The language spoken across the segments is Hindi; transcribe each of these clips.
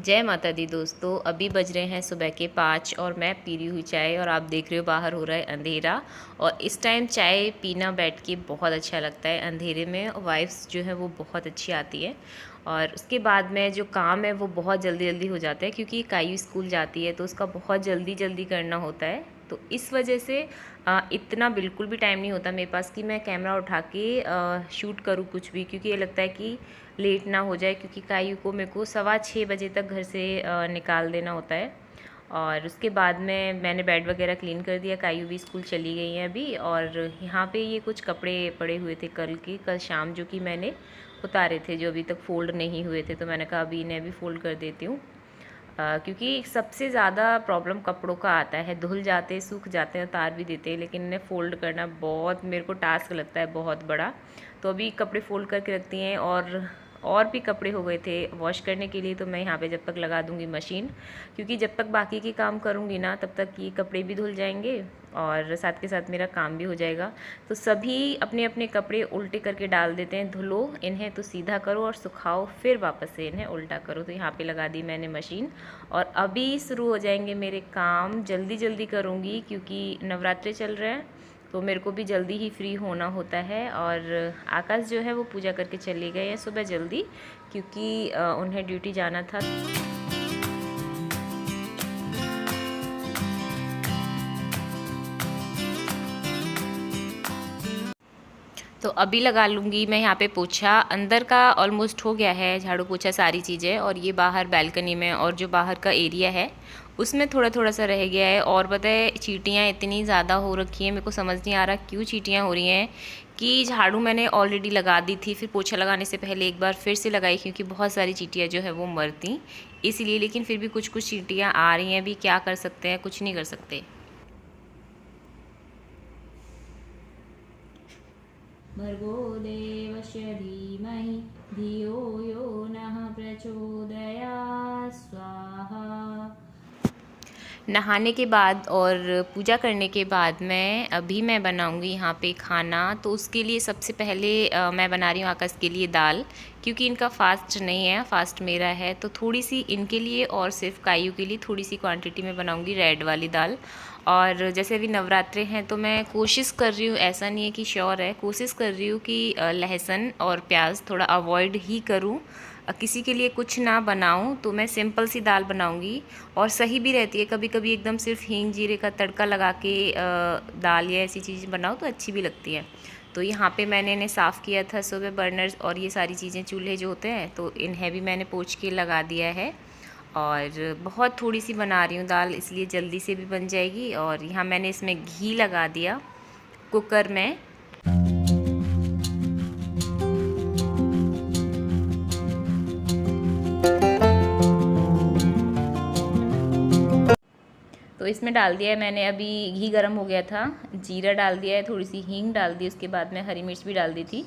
जय माता दी दोस्तों। अभी बज रहे हैं सुबह के 5 और मैं पी रही हुई चाय और आप देख रहे हो बाहर हो रहा है अंधेरा। और इस टाइम चाय पीना बैठ के बहुत अच्छा लगता है अंधेरे में। वाइब्स जो है वो बहुत अच्छी आती है और उसके बाद में जो काम है वो बहुत जल्दी जल्दी हो जाता है क्योंकि कायू स्कूल जाती है तो उसका बहुत जल्दी जल्दी करना होता है। तो इस वजह से इतना बिल्कुल भी टाइम नहीं होता मेरे पास कि मैं कैमरा उठा के शूट करूँ कुछ भी, क्योंकि ये लगता है कि लेट ना हो जाए क्योंकि कायू को मेरे को 6:15 बजे तक घर से निकाल देना होता है। और उसके बाद में मैंने बेड वगैरह क्लीन कर दिया, कायू भी स्कूल चली गई हैं अभी। और यहाँ पे ये कुछ कपड़े पड़े हुए थे कल शाम जो कि मैंने उतारे थे, जो अभी तक फ़ोल्ड नहीं हुए थे, तो मैंने कहा अभी इन्हें भी फ़ोल्ड कर देती हूँ। क्योंकि सबसे ज़्यादा प्रॉब्लम कपड़ों का आता है, धुल जाते सूख जाते हैं उतार भी देते हैं, लेकिन इन्हें फ़ोल्ड करना बहुत मेरे को टास्क लगता है, बहुत बड़ा। तो अभी कपड़े फ़ोल्ड करके रखती हैं और भी कपड़े हो गए थे वॉश करने के लिए, तो मैं यहाँ पे जब तक लगा दूँगी मशीन, क्योंकि जब तक बाकी के काम करूँगी ना तब तक ये कपड़े भी धुल जाएंगे और साथ के साथ मेरा काम भी हो जाएगा। तो सभी अपने अपने कपड़े उल्टे करके डाल देते हैं, धुलो इन्हें तो सीधा करो और सुखाओ, फिर वापस से इन्हें उल्टा करो। तो यहाँ पे लगा दी मैंने मशीन और अभी शुरू हो जाएंगे मेरे काम। जल्दी जल्दी करूँगी क्योंकि नवरात्रे चल रहे हैं तो मेरे को भी जल्दी ही फ्री होना होता है। और आकाश जो है वो पूजा करके चले गए हैं सुबह जल्दी, क्योंकि उन्हें ड्यूटी जाना था। तो अभी लगा लूँगी मैं यहाँ पे पोछा। अंदर का ऑलमोस्ट हो गया है, झाड़ू पोछा सारी चीज़ें। और ये बाहर बालकनी में और जो बाहर का एरिया है उसमें थोड़ा थोड़ा सा रह गया है। और पता है चींटियाँ इतनी ज़्यादा हो रखी हैं, मेरे को समझ नहीं आ रहा क्यों चींटियाँ हो रही हैं। कि झाड़ू मैंने ऑलरेडी लगा दी थी, फिर पोछा लगाने से पहले एक बार फिर से लगाई क्योंकि बहुत सारी चींटियाँ जो है वो मरती इसलिए। लेकिन फिर भी कुछ कुछ चींटियाँ आ रही हैं, अभी क्या कर सकते हैं, कुछ नहीं कर सकते। भर्गो देवस्य धीमहि धियो यो नः प्रचोदयात् स्वाहा। नहाने के बाद और पूजा करने के बाद मैं बनाऊंगी यहाँ पे खाना। तो उसके लिए सबसे पहले मैं बना रही हूँ आकाश के लिए दाल, क्योंकि इनका फास्ट नहीं है, फास्ट मेरा है। तो थोड़ी सी इनके लिए और सिर्फ कायू के लिए थोड़ी सी क्वांटिटी में बनाऊंगी रेड वाली दाल। और जैसे अभी नवरात्रे हैं तो मैं कोशिश कर रही हूँ, ऐसा नहीं है कि श्योर है, कोशिश कर रही हूँ कि लहसुन और प्याज थोड़ा अवॉइड ही करूँ, किसी के लिए कुछ ना बनाऊं। तो मैं सिंपल सी दाल बनाऊंगी और सही भी रहती है। कभी कभी एकदम सिर्फ हींग जीरे का तड़का लगा के दाल या ऐसी चीज़ें बनाओ तो अच्छी भी लगती है। तो यहाँ पे मैंने इन्हें साफ़ किया था सुबह, बर्नर्स और ये सारी चीज़ें चूल्हे जो होते हैं, तो इन्हें भी मैंने पोंछ के लगा दिया है। और बहुत थोड़ी सी बना रही हूँ दाल, इसलिए जल्दी से भी बन जाएगी। और यहाँ मैंने इसमें घी लगा दिया कुकर में। तो इसमें डाल दिया है मैंने, अभी घी गर्म हो गया था, जीरा डाल दिया है, थोड़ी सी हींग डाल दी, उसके बाद में हरी मिर्च भी डाल दी थी।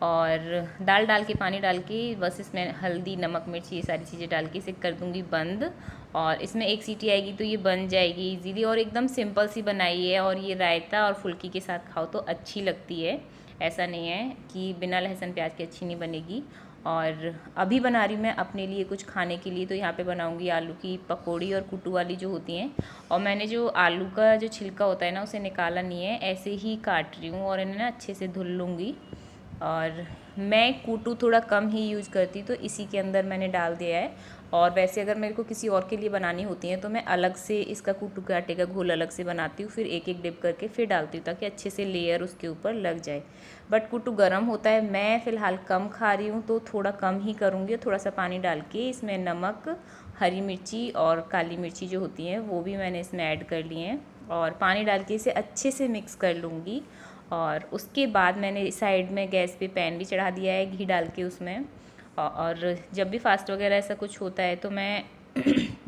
और दाल डाल के पानी डाल के बस इसमें हल्दी नमक मिर्च ये सारी चीज़ें डाल के इसे कर दूँगी बंद। और इसमें एक सीटी आएगी तो ये बन जाएगी इजीली। और एकदम सिंपल सी बनाई है और ये रायता और फुल्की के साथ खाओ तो अच्छी लगती है, ऐसा नहीं है कि बिना लहसुन प्याज के अच्छी नहीं बनेगी। और अभी बना रही हूँ मैं अपने लिए कुछ खाने के लिए, तो यहाँ पे बनाऊँगी आलू की पकौड़ी और कुटू वाली जो होती हैं। और मैंने जो आलू का जो छिलका होता है ना उसे निकाला नहीं है, ऐसे ही काट रही हूँ और इन्हें ना अच्छे से धुल लूँगी। और मैं कुटू थोड़ा कम ही यूज़ करती तो इसी के अंदर मैंने डाल दिया है। और वैसे अगर मेरे को किसी और के लिए बनानी होती हैं तो मैं अलग से इसका कुटू के आटे का घोल अलग से बनाती हूँ, फिर एक एक डिप करके फिर डालती हूँ ताकि अच्छे से लेयर उसके ऊपर लग जाए। बट कुटू गर्म होता है, मैं फ़िलहाल कम खा रही हूँ तो थोड़ा कम ही करूँगी। थोड़ा सा पानी डाल के इसमें नमक, हरी मिर्ची और काली मिर्ची जो होती हैं वो भी मैंने इसमें ऐड कर ली हैं और पानी डाल के इसे अच्छे से मिक्स कर लूँगी। और उसके बाद मैंने साइड में गैस पे पैन भी चढ़ा दिया है घी डाल के उसमें। और जब भी फास्ट वगैरह ऐसा कुछ होता है तो मैं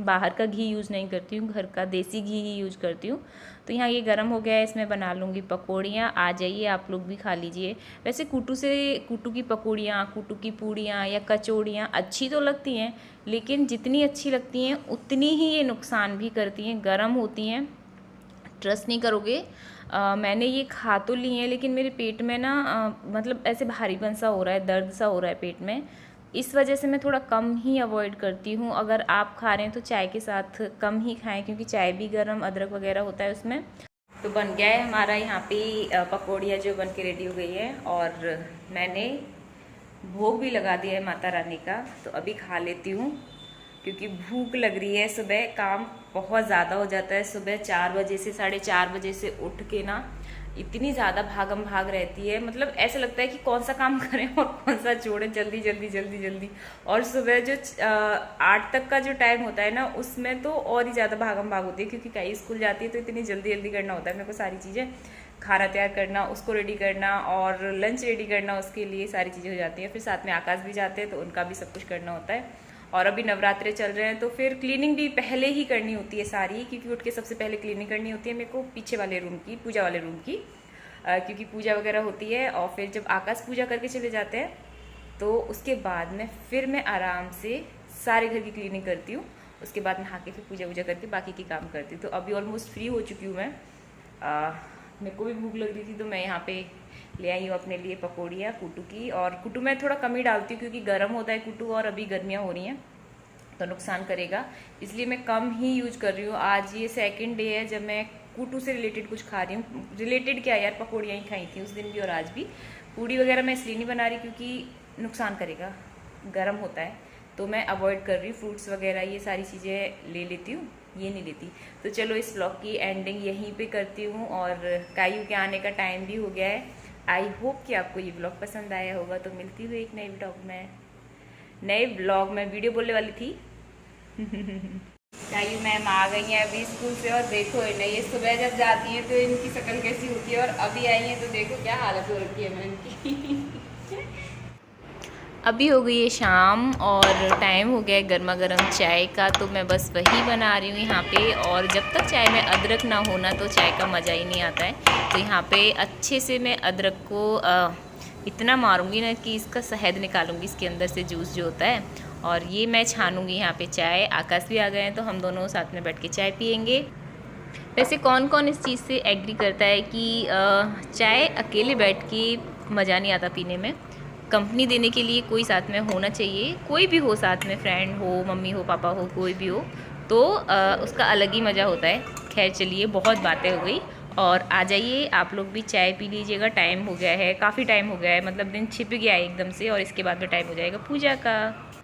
बाहर का घी यूज़ नहीं करती हूँ, घर का देसी घी ही यूज़ करती हूँ। तो यहाँ ये गर्म हो गया है, इसमें बना लूँगी पकौड़ियाँ। आ जाइए आप लोग भी खा लीजिए। वैसे कुटू की पकौड़ियाँ, कुटू की पूड़ियाँ या कचौड़ियाँ अच्छी तो लगती हैं, लेकिन जितनी अच्छी लगती हैं उतनी ही ये नुकसान भी करती हैं, गर्म होती हैं। ट्रस्ट नहीं करोगे, मैंने ये खा तो ली हैं लेकिन मेरे पेट में ना मतलब ऐसे भारीपन सा हो रहा है, दर्द सा हो रहा है पेट में। इस वजह से मैं थोड़ा कम ही अवॉइड करती हूँ। अगर आप खा रहे हैं तो चाय के साथ कम ही खाएं, क्योंकि चाय भी गर्म, अदरक वगैरह होता है उसमें। तो बन गया है हमारा यहाँ पे पकौड़ियाँ जो बन के रेडी हो गई है, और मैंने भोग भी लगा दिया है माता रानी का। तो अभी खा लेती हूँ क्योंकि भूख लग रही है। सुबह काम बहुत ज़्यादा हो जाता है, सुबह 4 बजे से 4:30 बजे से उठ के ना इतनी ज़्यादा भागम भाग रहती है। मतलब ऐसा लगता है कि कौन सा काम करें और कौन सा छोड़ें, जल्दी जल्दी जल्दी जल्दी। और सुबह जो 8 तक का जो टाइम होता है ना, उसमें तो और ही ज़्यादा भागम भाग होती है, क्योंकि कई स्कूल जाती है तो इतनी जल्दी जल्दी करना होता है मेरे को सारी चीज़ें, खाना तैयार करना, उसको रेडी करना और लंच रेडी करना, उसके लिए सारी चीज़ें हो जाती हैं। फिर साथ में आकाश भी जाते हैं तो उनका भी सब कुछ करना होता है। और अभी नवरात्रे चल रहे हैं तो फिर क्लीनिंग भी पहले ही करनी होती है सारी, क्योंकि उठ के सबसे पहले क्लीनिंग करनी होती है मेरे को पीछे वाले रूम की, पूजा वाले रूम की, क्योंकि पूजा वगैरह होती है। और फिर जब आकाश पूजा करके चले जाते हैं तो उसके बाद में फिर मैं आराम से सारे घर की क्लीनिंग करती हूँ। उसके बाद नहा के फिर पूजा वूजा करके बाकी के काम करती हूँ। तो अभी ऑलमोस्ट फ्री हो चुकी हूँ मैं। मेरे को भी भूख लग रही थी तो मैं यहाँ पे ले आई हूँ अपने लिए पकौड़ियाँ कुटू की। और कुटू मैं थोड़ा कम ही डालती हूँ क्योंकि गर्म होता है कुटू, और अभी गर्मियाँ हो रही हैं तो नुकसान करेगा, इसलिए मैं कम ही यूज कर रही हूँ। आज ये 2nd डे है जब मैं कुटू से रिलेटेड कुछ खा रही हूँ। रिलेटेड क्या यार, पकौड़ियाँ ही खाई थी उस दिन भी और आज भी। पूड़ी वगैरह मैं इसलिए नहीं बना रही क्योंकि नुकसान करेगा, गर्म होता है, तो मैं अवॉइड कर रही हूँ। फ्रूट्स वगैरह ये सारी चीज़ें ले लेती हूँ, ये नहीं लेती। तो चलो इस व्लॉग की एंडिंग यहीं पे करती हूँ, और कायू के आने का टाइम भी हो गया है। आई होप कि आपको ये व्लॉग पसंद आया होगा। तो मिलती हुई एक नए व्लॉग में वीडियो बोलने वाली थी। कायू मैम आ गई हैं अभी स्कूल से, और देखो इन्हें, ये सुबह जब जाती हैं तो इनकी शक्ल कैसी होती है, और अभी आई हैं तो देखो क्या हालत हो रखी है मैम की। अभी हो गई है शाम और टाइम हो गया है गर्मा गर्म चाय का, तो मैं बस वही बना रही हूँ यहाँ पे। और जब तक चाय में अदरक ना होना तो चाय का मज़ा ही नहीं आता है। तो यहाँ पे अच्छे से मैं अदरक को इतना मारूंगी ना कि इसका शहद निकालूंगी, इसके अंदर से जूस जो होता है, और ये मैं छानूंगी यहाँ पे चाय। आकाश भी आ गए हैं तो हम दोनों साथ में बैठ के चाय पियेंगे। वैसे कौन कौन इस चीज़ से एग्री करता है कि चाय अकेले बैठ के मज़ा नहीं आता पीने में, कंपनी देने के लिए कोई साथ में होना चाहिए। कोई भी हो साथ में, फ्रेंड हो, मम्मी हो, पापा हो, कोई भी हो, तो उसका अलग ही मज़ा होता है। खैर चलिए, बहुत बातें हो गई, और आ जाइए आप लोग भी चाय पी लीजिएगा। टाइम हो गया है, काफ़ी टाइम हो गया है, मतलब दिन छिप गया है एकदम से, और इसके बाद में टाइम हो जाएगा पूजा का।